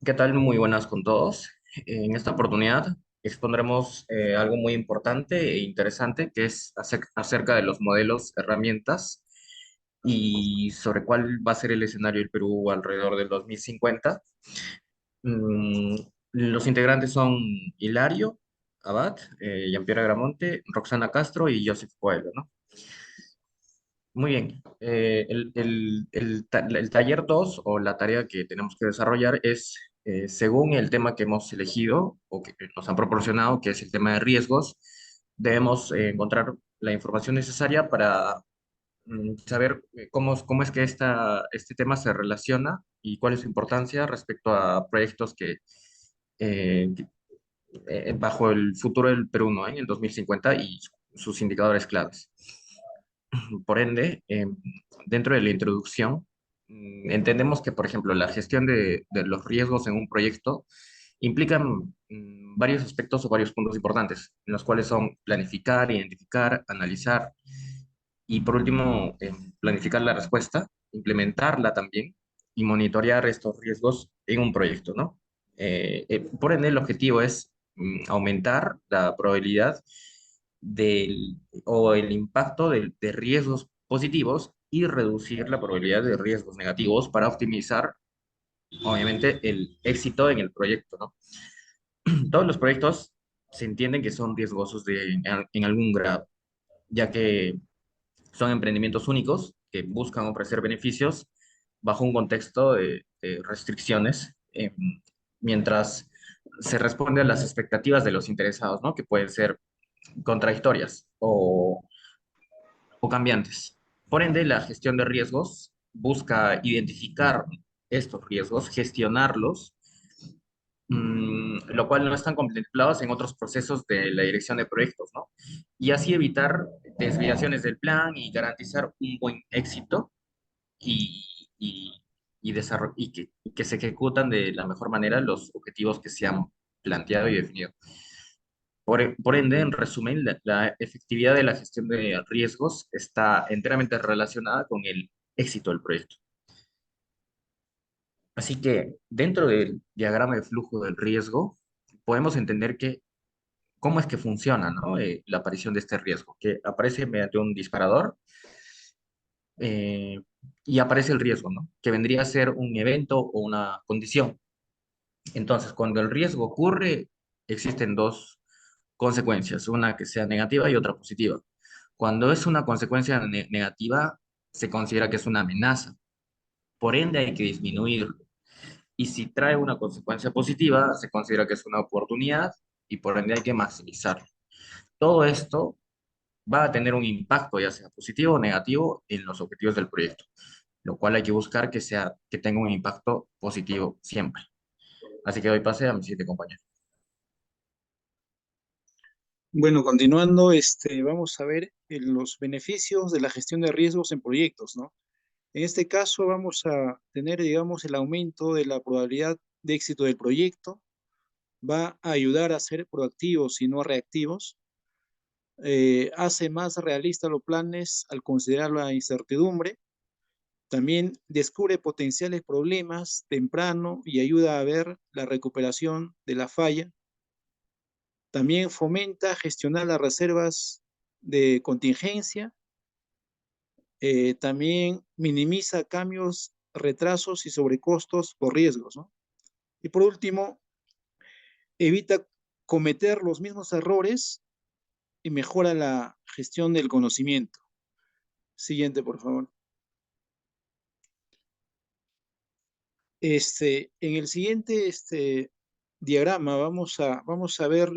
¿Qué tal? Muy buenas con todos. En esta oportunidad expondremos algo muy importante e interesante que es acerca de los modelos, herramientas y sobre cuál va a ser el escenario del Perú alrededor del 2050. Mm, los integrantes son Hilario Abad, Jean-Pierre Agramonte, Roxana Castro y Joseph Coelho, ¿no? Muy bien. El taller 2 o la tarea que tenemos que desarrollar es, según el tema que hemos elegido o que nos han proporcionado, que es el tema de riesgos, debemos encontrar la información necesaria para saber cómo es que este tema se relaciona y cuál es su importancia respecto a proyectos eh, que, bajo el futuro del Perú, ¿no? En el 2050 y sus indicadores claves. Por ende, dentro de la introducción, entendemos que, por ejemplo, la gestión de los riesgos en un proyecto implican varios aspectos o varios puntos importantes, en los cuales son planificar, identificar, analizar y, por último, planificar la respuesta, implementarla también y monitorear estos riesgos en un proyecto, ¿no? Por ende, el objetivo es aumentar la probabilidad del, o el impacto de riesgos positivos y reducir la probabilidad de riesgos negativos para optimizar, obviamente, el éxito en el proyecto, ¿no? Todos los proyectos se entienden que son riesgosos en algún grado, ya que son emprendimientos únicos que buscan ofrecer beneficios bajo un contexto de restricciones, mientras se responde a las expectativas de los interesados, ¿no? Que pueden ser contradictorias o cambiantes. Por ende, la gestión de riesgos busca identificar estos riesgos, gestionarlos, lo cual no están contemplados en otros procesos de la dirección de proyectos, ¿no? Y así evitar desviaciones del plan y garantizar un buen éxito y, y, y que se ejecutan de la mejor manera los objetivos que se han planteado y definido. Por ende, en resumen, la efectividad de la gestión de riesgos está enteramente relacionada con el éxito del proyecto. Así que dentro del diagrama de flujo del riesgo, podemos entender que cómo es que funciona, ¿no? La aparición de este riesgo, que aparece mediante un disparador eh, y aparece el riesgo, ¿no? Que vendría a ser un evento o una condición. Entonces, cuando el riesgo ocurre, existen dos consecuencias, una que sea negativa y otra positiva. Cuando es una consecuencia negativa, se considera que es una amenaza. Por ende, hay que disminuirlo. Y si trae una consecuencia positiva, se considera que es una oportunidad y por ende hay que maximizarlo. Todo esto va a tener un impacto, ya sea positivo o negativo, en los objetivos del proyecto, lo cual hay que buscar que tenga un impacto positivo siempre. Así que doy pase a mi siguiente compañero. Bueno, continuando, vamos a ver los beneficios de la gestión de riesgos en proyectos, ¿no? En este caso vamos a tener, digamos, el aumento de la probabilidad de éxito del proyecto, va a ayudar a ser proactivos y no reactivos, hace más realistas los planes al considerar la incertidumbre, también descubre potenciales problemas temprano y ayuda a ver la recuperación de la falla. También fomenta gestionar las reservas de contingencia. También minimiza cambios, retrasos y sobrecostos por riesgos, ¿no? Y por último, evita cometer los mismos errores y mejora la gestión del conocimiento. Siguiente, por favor. En el siguiente diagrama vamos a ver,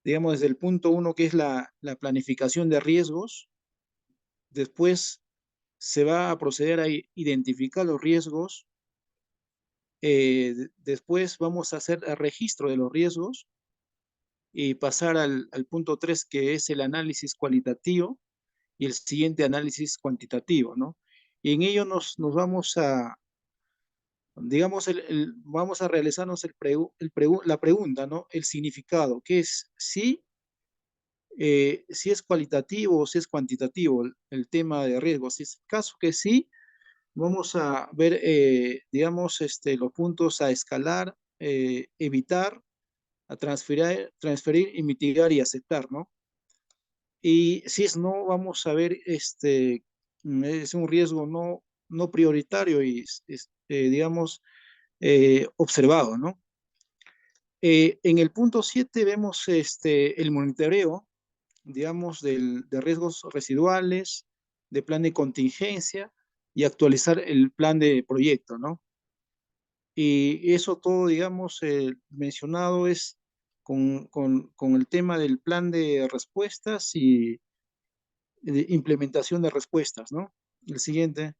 digamos, desde el punto uno, que es la planificación de riesgos. Después se va a proceder a identificar los riesgos. Después vamos a hacer el registro de los riesgos y pasar al punto 3, que es el análisis cualitativo, y el siguiente análisis cuantitativo, ¿no? Y en ello nos vamos a, digamos, vamos a realizarnos la pregunta, ¿no? El significado, que es si es cualitativo o si es cuantitativo el tema de riesgo. Si es caso que sí, Vamos a ver, digamos, los puntos a escalar, evitar, a transferir y mitigar y aceptar, ¿no? Y si es no, vamos a ver, es un riesgo no prioritario y, digamos, observado, ¿no? En el punto 7 vemos el monitoreo, digamos, de riesgos residuales, de plan de contingencia y actualizar el plan de proyecto, ¿no? Y eso todo, digamos, mencionado es con el tema del plan de respuestas y de implementación de respuestas, ¿no? El siguiente.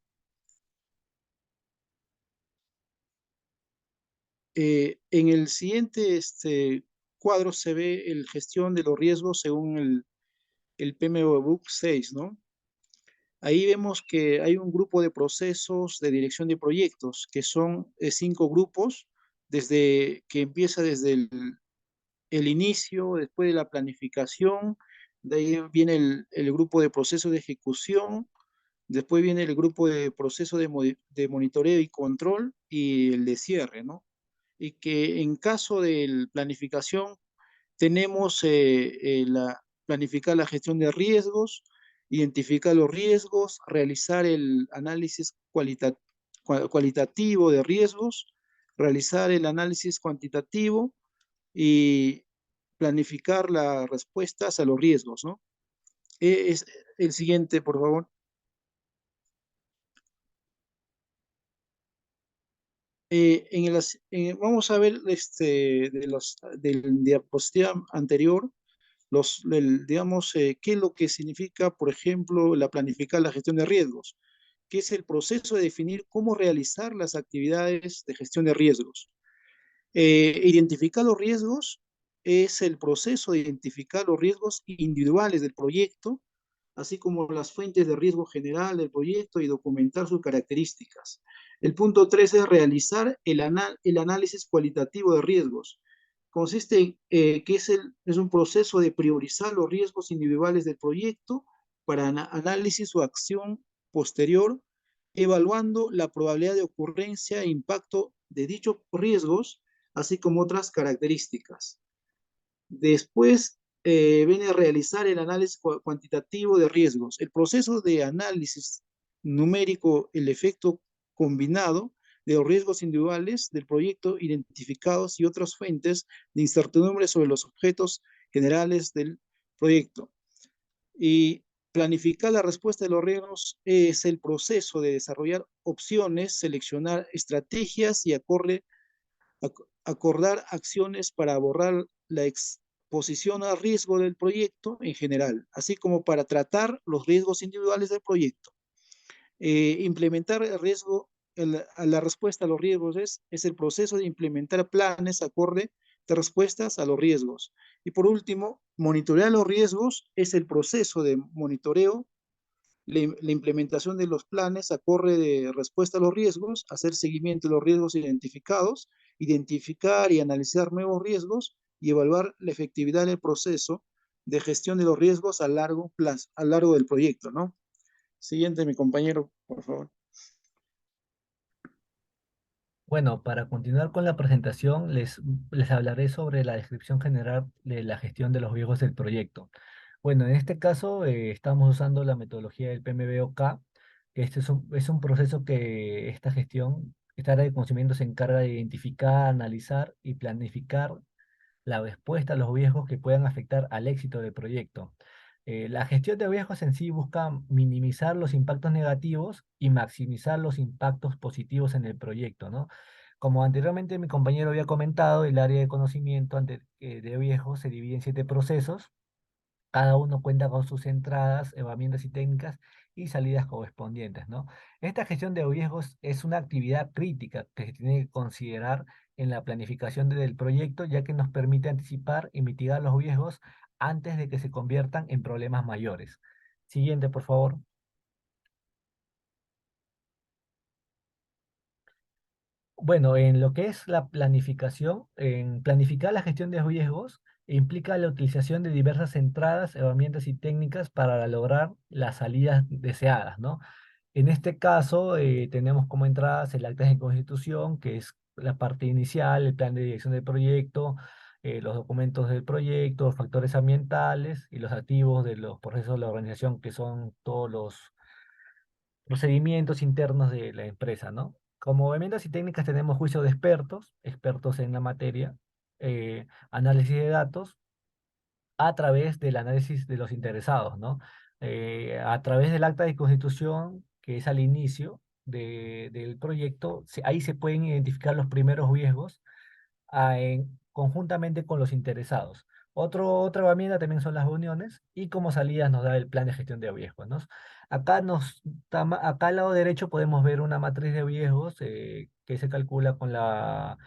En el siguiente cuadro se ve el gestión de los riesgos según el PMO Book 6, ¿no? Ahí vemos que hay un grupo de procesos de dirección de proyectos, que son 5 grupos, desde que empieza desde el inicio, después de la planificación, de ahí viene el grupo de procesos de ejecución, después viene el grupo de proceso de monitoreo y control y el de cierre, ¿no? Y que en caso de planificación tenemos planificar la gestión de riesgos, identificar los riesgos, realizar el análisis cualitativo de riesgos, realizar el análisis cuantitativo y planificar las respuestas a los riesgos, ¿no? Es el siguiente, por favor. Vamos a ver del diapositiva anterior, digamos, qué es lo que significa, por ejemplo, la planificar la gestión de riesgos, que es el proceso de definir cómo realizar las actividades de gestión de riesgos. Identificar los riesgos es el proceso de identificar los riesgos individuales del proyecto, así como las fuentes de riesgo general del proyecto y documentar sus características. El punto 3 es realizar el análisis cualitativo de riesgos. Consiste en que es un proceso de priorizar los riesgos individuales del proyecto para análisis o acción posterior, evaluando la probabilidad de ocurrencia e impacto de dichos riesgos, así como otras características. Después viene a realizar el análisis cuantitativo de riesgos. El proceso de análisis numérico, el efecto combinado de los riesgos individuales del proyecto identificados y otras fuentes de incertidumbre sobre los objetos generales del proyecto. Y planificar la respuesta de los riesgos es el proceso de desarrollar opciones, seleccionar estrategias y acordar acciones para borrar la exposición al riesgo del proyecto en general, así como para tratar los riesgos individuales del proyecto. Implementar el riesgo, la respuesta a los riesgos es el proceso de implementar planes acorde de respuestas a los riesgos. Y por último, monitorear los riesgos es el proceso de monitoreo, la implementación de los planes acorde de respuesta a los riesgos, hacer seguimiento de los riesgos identificados, identificar y analizar nuevos riesgos y evaluar la efectividad del proceso de gestión de los riesgos a largo plazo, a lo largo del proyecto, ¿no? Siguiente, mi compañero, por favor. Bueno, para continuar con la presentación, les hablaré sobre la descripción general de la gestión de los riesgos del proyecto. Bueno, en este caso estamos usando la metodología del PMBOK, que este es un proceso que esta gestión, esta área de conocimiento se encarga de identificar, analizar y planificar la respuesta a los riesgos que puedan afectar al éxito del proyecto. La gestión de riesgos en sí busca minimizar los impactos negativos y maximizar los impactos positivos en el proyecto, ¿no? Como anteriormente mi compañero había comentado, el área de conocimiento de riesgos se divide en 7 procesos. Cada uno cuenta con sus entradas, herramientas y técnicas y salidas correspondientes, ¿no? Esta gestión de riesgos es una actividad crítica que se tiene que considerar en la planificación del proyecto, ya que nos permite anticipar y mitigar los riesgos antes de que se conviertan en problemas mayores. Siguiente, por favor. Bueno, en lo que es la planificación, en planificar la gestión de riesgos implica la utilización de diversas entradas, herramientas y técnicas para lograr las salidas deseadas, ¿no? En este caso, tenemos como entradas el acta de constitución, que es la parte inicial, el plan de dirección del proyecto, los documentos del proyecto, los factores ambientales y los activos de los procesos de la organización, que son todos los procedimientos internos de la empresa, ¿no? Como herramientas y técnicas tenemos juicio de expertos, expertos en la materia, análisis de datos, a través del análisis de los interesados, ¿no? A través del acta de constitución, que es al inicio del proyecto, ahí se pueden identificar los primeros riesgos conjuntamente con los interesados. Otra herramienta también son las reuniones y como salidas nos da el plan de gestión de riesgos, ¿no? Acá al lado derecho podemos ver una matriz de riesgos que se calcula con la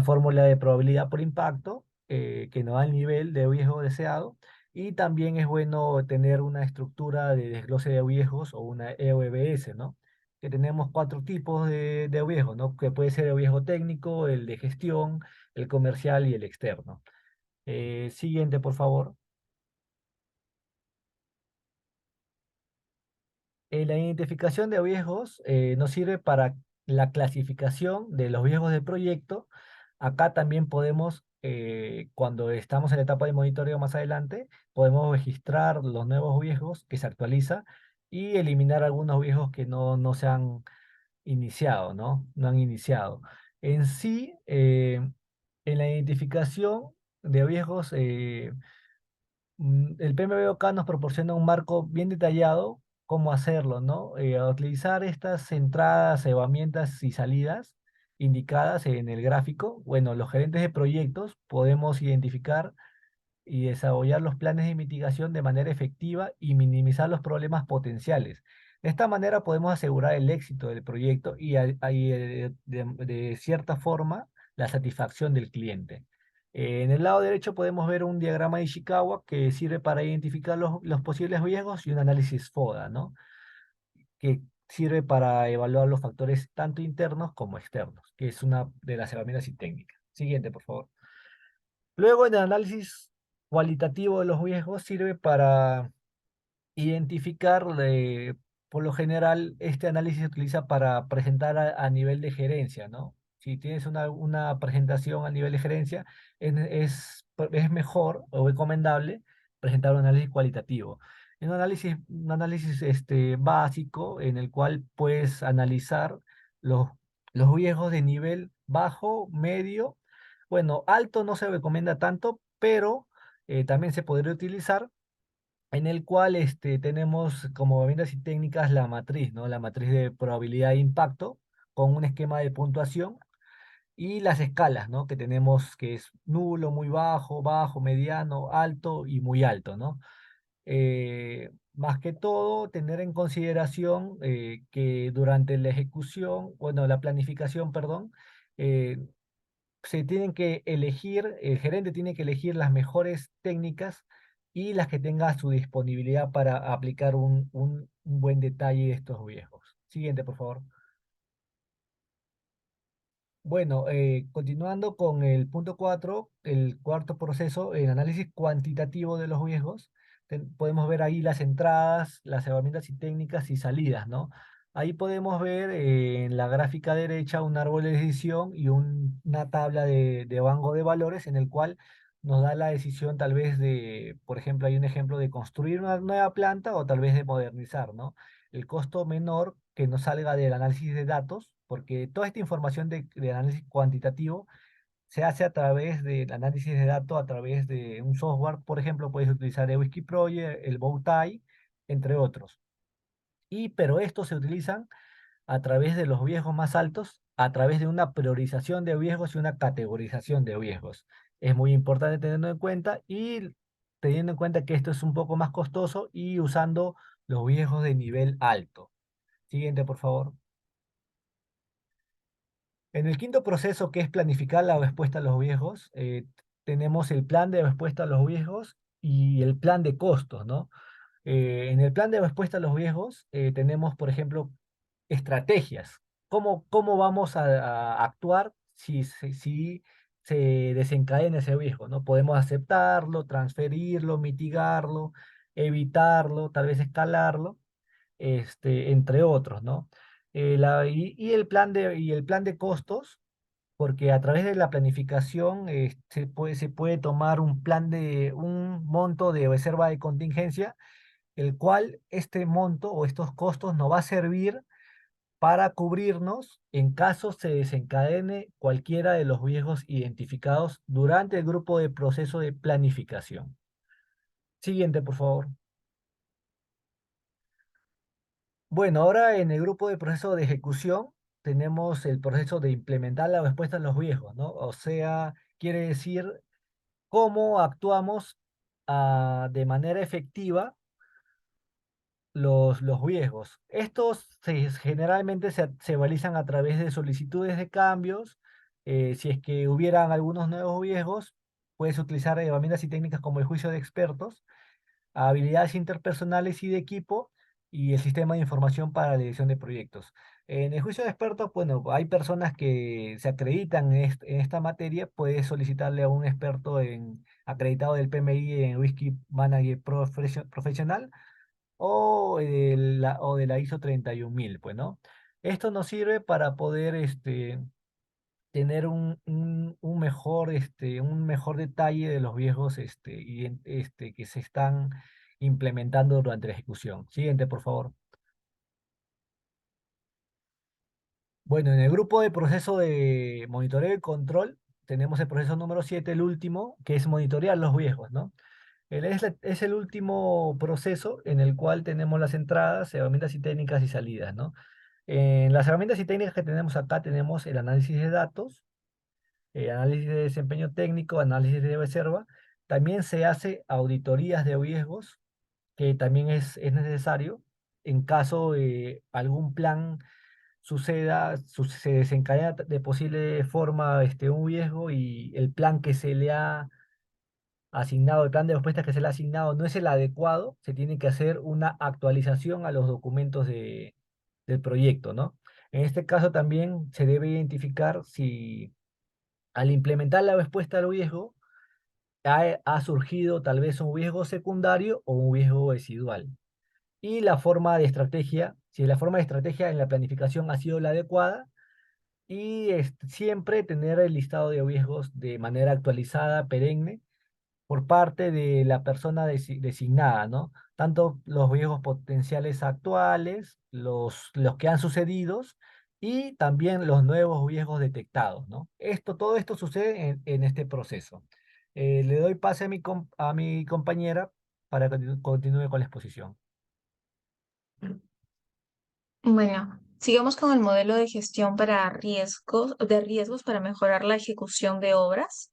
fórmula de probabilidad por impacto, que nos da el nivel de riesgo deseado. Y también es bueno tener una estructura de desglose de riesgos o una EOBS, ¿no? Que tenemos cuatro tipos de riesgo, ¿no? Que puede ser el riesgo técnico, el de gestión, el comercial y el externo. Siguiente, por favor. La identificación de riesgos nos sirve para la clasificación de los riesgos del proyecto. Acá también podemos, cuando estamos en la etapa de monitoreo más adelante, podemos registrar los nuevos riesgos que se actualiza y eliminar algunos riesgos que no se han iniciado, ¿no? No han iniciado. En sí, en la identificación de riesgos, el PMBOK nos proporciona un marco bien detallado cómo hacerlo, ¿no? A utilizar estas entradas, herramientas y salidas indicadas en el gráfico, bueno, los gerentes de proyectos podemos identificar y desarrollar los planes de mitigación de manera efectiva y minimizar los problemas potenciales. De esta manera podemos asegurar el éxito del proyecto de cierta forma la satisfacción del cliente. En el lado derecho podemos ver un diagrama de Ishikawa que sirve para identificar los posibles riesgos y un análisis FODA, ¿no? Que sirve para evaluar los factores tanto internos como externos, que es una de las herramientas y técnicas. Siguiente, por favor. Luego, el análisis cualitativo de los riesgos sirve para identificar, por lo general, este análisis se utiliza para presentar a nivel de gerencia, ¿no? Si tienes una presentación a nivel de gerencia, es mejor o recomendable presentar un análisis cualitativo. Es un análisis básico en el cual puedes analizar los, los riesgos de nivel bajo, medio. Bueno, alto no se recomienda tanto, pero también se podría utilizar, en el cual tenemos como herramientas y técnicas la matriz, ¿no? La matriz de probabilidad de impacto con un esquema de puntuación y las escalas, ¿no? Que tenemos que es nulo, muy bajo, bajo, mediano, alto y muy alto, ¿no? Más que todo, tener en consideración que durante la ejecución, bueno, la planificación, perdón, eh, se tienen que elegir, el gerente tiene que elegir las mejores técnicas y las que tenga a su disponibilidad para aplicar un buen detalle de estos riesgos. Siguiente, por favor. Bueno, continuando con el punto 4, el cuarto proceso, el análisis cuantitativo de los riesgos. Podemos ver ahí las entradas, las herramientas y técnicas y salidas, ¿no? Ahí podemos ver en la gráfica derecha un árbol de decisión y una tabla de rango de valores en el cual nos da la decisión tal vez de, por ejemplo, hay un ejemplo de construir una nueva planta o tal vez de modernizar, ¿no? El costo menor que nos salga del análisis de datos, porque toda esta información de análisis cuantitativo se hace a través del análisis de datos, a través de un software. Por ejemplo, puedes utilizar el Whisky Project, el Bowtie, entre otros. Pero estos se utilizan a través de los riesgos más altos, a través de una priorización de riesgos y una categorización de riesgos. Es muy importante tenerlo en cuenta y teniendo en cuenta que esto es un poco más costoso y usando los riesgos de nivel alto. Siguiente, por favor. En el quinto proceso, que es planificar la respuesta a los riesgos, tenemos el plan de respuesta a los riesgos y el plan de costos, ¿no? En el plan de respuesta a los riesgos tenemos, por ejemplo, estrategias. ¿Cómo vamos a actuar si se desencadena ese riesgo, ¿no? Podemos aceptarlo, transferirlo, mitigarlo, evitarlo, tal vez escalarlo. entre otros, ¿no? Y el plan de costos, porque a través de la planificación se puede tomar un monto de reserva de contingencia, el cual este monto o estos costos nos va a servir para cubrirnos en caso se desencadene cualquiera de los riesgos identificados durante el grupo de proceso de planificación. Siguiente, por favor. Bueno, ahora en el grupo de proceso de ejecución tenemos el proceso de implementar la respuesta a los riesgos, ¿no? O sea, quiere decir cómo actuamos de manera efectiva los riesgos. Generalmente se realizan a través de solicitudes de cambios. Si es que hubieran algunos nuevos riesgos, puedes utilizar herramientas y técnicas como el juicio de expertos, habilidades interpersonales y de equipo, y el sistema de información para la dirección de proyectos. En el juicio de expertos, bueno, hay personas que se acreditan en esta materia. Puedes solicitarle a un experto acreditado del PMI en Whisky Manager Profesional o de la ISO 31000, pues, ¿no? Esto nos sirve para poder tener un mejor detalle de los riesgos que se están implementando durante la ejecución. Siguiente, por favor. Bueno, en el grupo de proceso de monitoreo y control, tenemos el proceso número 7, el último, que es monitorear los riesgos, ¿no? Es el último proceso en el cual tenemos las entradas, herramientas y técnicas y salidas, ¿no? En las herramientas y técnicas que tenemos acá tenemos el análisis de datos, análisis de desempeño técnico, análisis de reserva. También se hace auditorías de riesgos, que también es necesario en caso de algún plan se desencadena de posible forma un riesgo y el plan que se le ha asignado, el plan de respuesta que se le ha asignado no es el adecuado. Se tiene que hacer una actualización a los documentos del proyecto, ¿no? En este caso también se debe identificar si al implementar la respuesta al riesgo ha surgido tal vez un riesgo secundario o un riesgo residual. Y la forma de estrategia, si la forma de estrategia en la planificación ha sido la adecuada, y siempre tener el listado de riesgos de manera actualizada, perenne, por parte de la persona designada, ¿no? Tanto los riesgos potenciales actuales, los que han sucedido y también los nuevos riesgos detectados, ¿no? Todo esto sucede en este proceso. Le doy pase a mi compañera para que continúe con la exposición. Bueno, sigamos con el modelo de gestión de riesgos para mejorar la ejecución de obras.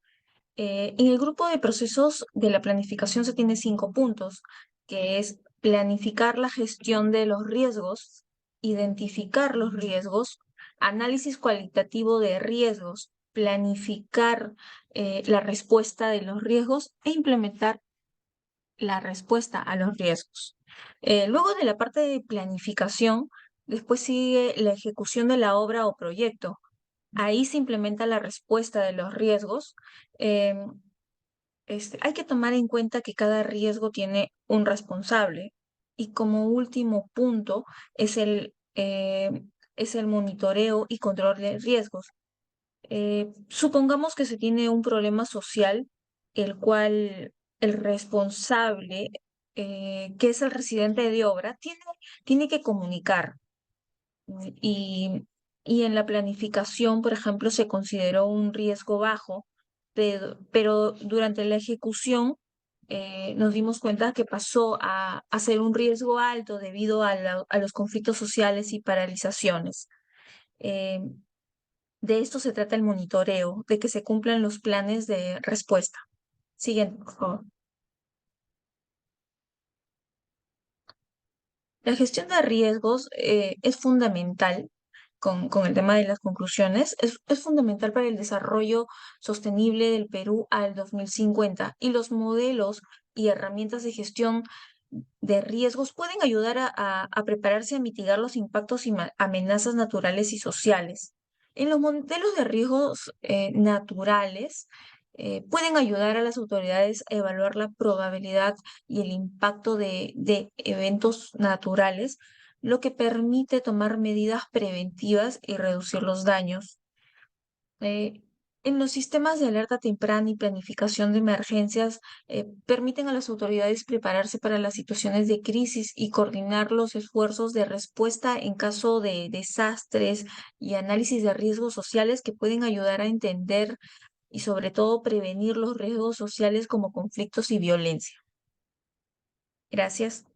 En el grupo de procesos de la planificación se tiene 5 puntos, que es planificar la gestión de los riesgos, identificar los riesgos, análisis cualitativo de riesgos, planificar la respuesta de los riesgos e implementar la respuesta a los riesgos. Luego de la parte de planificación, después sigue la ejecución de la obra o proyecto. Ahí se implementa la respuesta de los riesgos. Em, hay que tomar en cuenta que cada riesgo tiene un responsable. Y como último punto es el monitoreo y control de riesgos. Supongamos que se tiene un problema social, el cual el responsable, que es el residente de obra, tiene que comunicar. Y, y en la planificación, por ejemplo, se consideró un riesgo bajo, pero durante la ejecución nos dimos cuenta que pasó a ser un riesgo alto debido a los conflictos sociales y paralizaciones. Eh, de esto se trata el monitoreo, de que se cumplan los planes de respuesta. Siguiente, por favor. La gestión de riesgos es fundamental con el tema de las conclusiones. Es fundamental para el desarrollo sostenible del Perú al 2050, y los modelos y herramientas de gestión de riesgos pueden ayudar a prepararse a mitigar los impactos y amenazas naturales y sociales. En los modelos de riesgos naturales pueden ayudar a las autoridades a evaluar la probabilidad y el impacto de eventos naturales lo que permite tomar medidas preventivas y reducir los daños. En los sistemas de alerta temprana y planificación de emergencias permiten a las autoridades prepararse para las situaciones de crisis y coordinar los esfuerzos de respuesta en caso de desastres y análisis de riesgos sociales que pueden ayudar a entender y sobre todo prevenir los riesgos sociales como conflictos y violencia. Gracias.